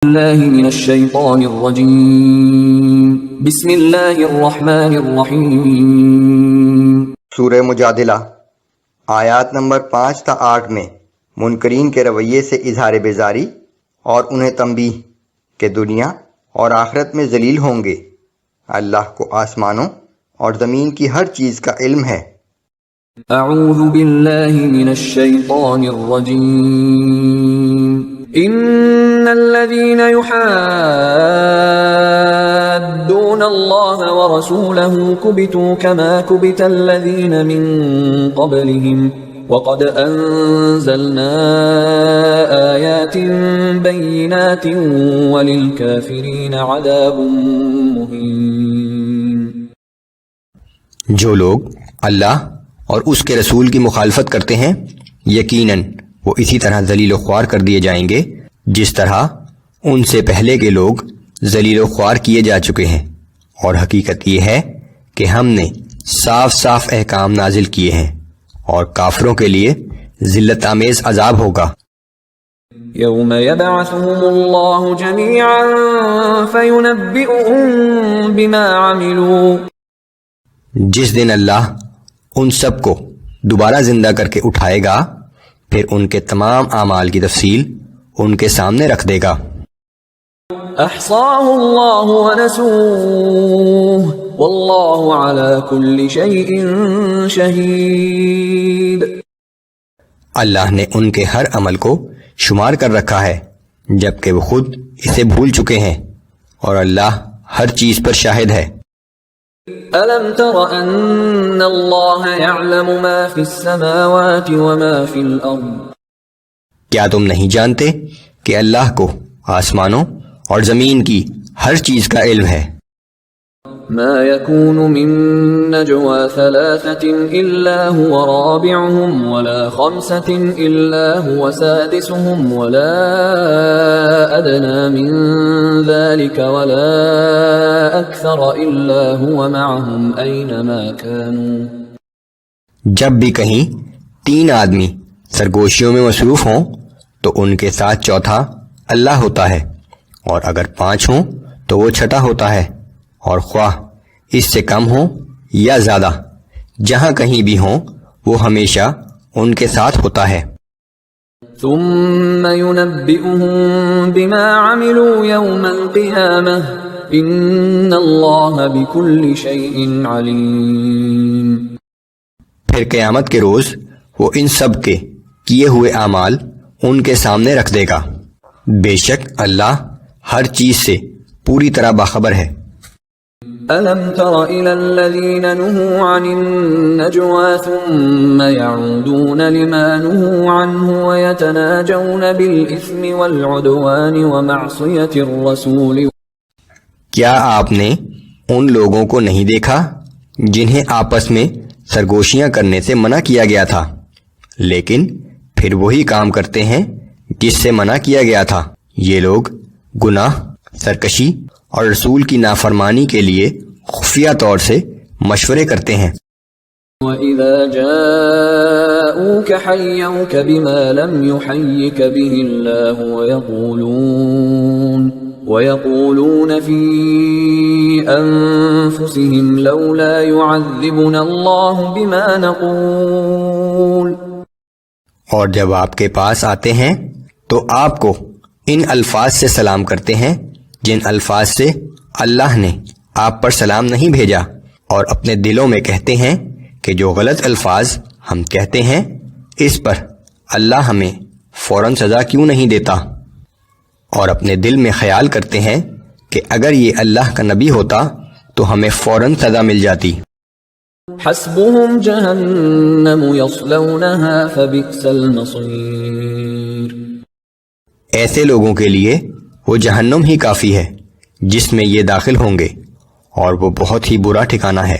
بالله من الشيطان الرجيم بسم الله الرحمن الرحيم سورہ مجادلہ آیات نمبر 5 تا 8 میں منکرین کے رویے سے اظہار بیزاری اور انہیں تنبیہ کہ دنیا اور آخرت میں ذلیل ہوں گے۔ اللہ کو آسمانوں اور زمین کی ہر چیز کا علم ہے۔ اعوذ باللہ من الشیطان الرجیم ان الذین یحادون اللہ ورسولہ کبتوا کما کبت الذین من قبلہم وقد انزلنا آیات بینات وللکافرین عذاب مہین۔ جو لوگ اللہ اور اس کے رسول کی مخالفت کرتے ہیں یقیناً وہ اسی طرح ذلیل و خوار کر دیے جائیں گے جس طرح ان سے پہلے کے لوگ ذلیل و خوار کیے جا چکے ہیں، اور حقیقت یہ ہے کہ ہم نے صاف صاف احکام نازل کیے ہیں، اور کافروں کے لیے ذلت آمیز عذاب ہوگا۔ یوم یبعثهم اللہ جميعا فینبئهم بما عملوا، جس دن اللہ ان سب کو دوبارہ زندہ کر کے اٹھائے گا، پھر ان کے تمام اعمال کی تفصیل ان کے سامنے رکھ دے گا۔ احصاہ اللہ ونسوہ واللہ علی کل شیء شہید۔ اللہ نے ان کے ہر عمل کو شمار کر رکھا ہے جبکہ وہ خود اسے بھول چکے ہیں، اور اللہ ہر چیز پر شاہد ہے۔ أَلَمْ تَرَ أَنَّ اللَّهَ يَعْلَمُ مَا فِي السَّمَاوَاتِ وَمَا فِي الْأَرْضِ، کیا تم نہیں جانتے کہ اللہ کو آسمانوں اور زمین کی ہر چیز کا علم ہے؟ مَا يَكُونُ مِن نَجْوَى ثَلَاثَةٍ إِلَّا هُوَ رَابِعُهُمْ وَلَا خَمْسَةٍ إِلَّا هُوَ سَادِسُهُمْ وَلَا أَدْنَى مِن ذَلِكَ وَلَا أَكْثَرَ إِلَّا هُوَ مَعَهُمْ أَيْنَمَا كَانُوا۔ جب بھی کہیں 3 آدمی سرگوشیوں میں مصروف ہوں تو ان کے ساتھ چوتھا اللہ ہوتا ہے، اور اگر 5 ہوں تو وہ چھٹا ہوتا ہے، اور خواہ اس سے کم ہوں یا زیادہ جہاں کہیں بھی ہوں وہ ہمیشہ ان کے ساتھ ہوتا ہے۔ ثم ينبئهم بما عملوا يوم القيامة ان اللہ بكل شيء علیم۔ پھر قیامت کے روز وہ ان سب کے کیے ہوئے اعمال ان کے سامنے رکھ دے گا، بے شک اللہ ہر چیز سے پوری طرح باخبر ہے۔ أَلَمْ تَرَ إِلَى الَّذِينَ نُهُوا عَنِ النَّجْوَى ثُمَّ يَعُودُونَ لِمَا نُهُوا عَنْهُ وَيَتَنَاجَوْنَ بِالْإِثْمِ وَالْعُدْوَانِ وَمَعْصِيَةِ الرَّسُولِ۔ کیا آپ نے ان لوگوں کو نہیں دیکھا جنہیں آپس میں سرگوشیاں کرنے سے منع کیا گیا تھا، لیکن پھر وہی کام کرتے ہیں جس سے منع کیا گیا تھا؟ یہ لوگ گناہ، سرکشی اور رسول کی نافرمانی کے لیے خفیہ طور سے مشورے کرتے ہیں۔ وَإِذَا جَاءُوكَ حَيَّوْكَ بِمَا لَمْ يُحَيِّكَ بِهِ اللَّهُ وَيَقُولُونَ فِي أَنفُسِهِمْ لَوْلَا يُعَذِّبُنَا اللَّهُ بِمَا نَقُولُ، اور جب آپ کے پاس آتے ہیں تو آپ کو ان الفاظ سے سلام کرتے ہیں جن الفاظ سے اللہ نے آپ پر سلام نہیں بھیجا، اور اپنے دلوں میں کہتے ہیں کہ جو غلط الفاظ ہم کہتے ہیں اس پر اللہ ہمیں فوراً سزا کیوں نہیں دیتا، اور اپنے دل میں خیال کرتے ہیں کہ اگر یہ اللہ کا نبی ہوتا تو ہمیں فوراً سزا مل جاتی۔ حسبهم جہنم یصلونها فبئس المصیر۔ ایسے لوگوں کے لیے وہ جہنم ہی کافی ہے جس میں یہ داخل ہوں گے، اور وہ بہت ہی برا ٹھکانہ ہے۔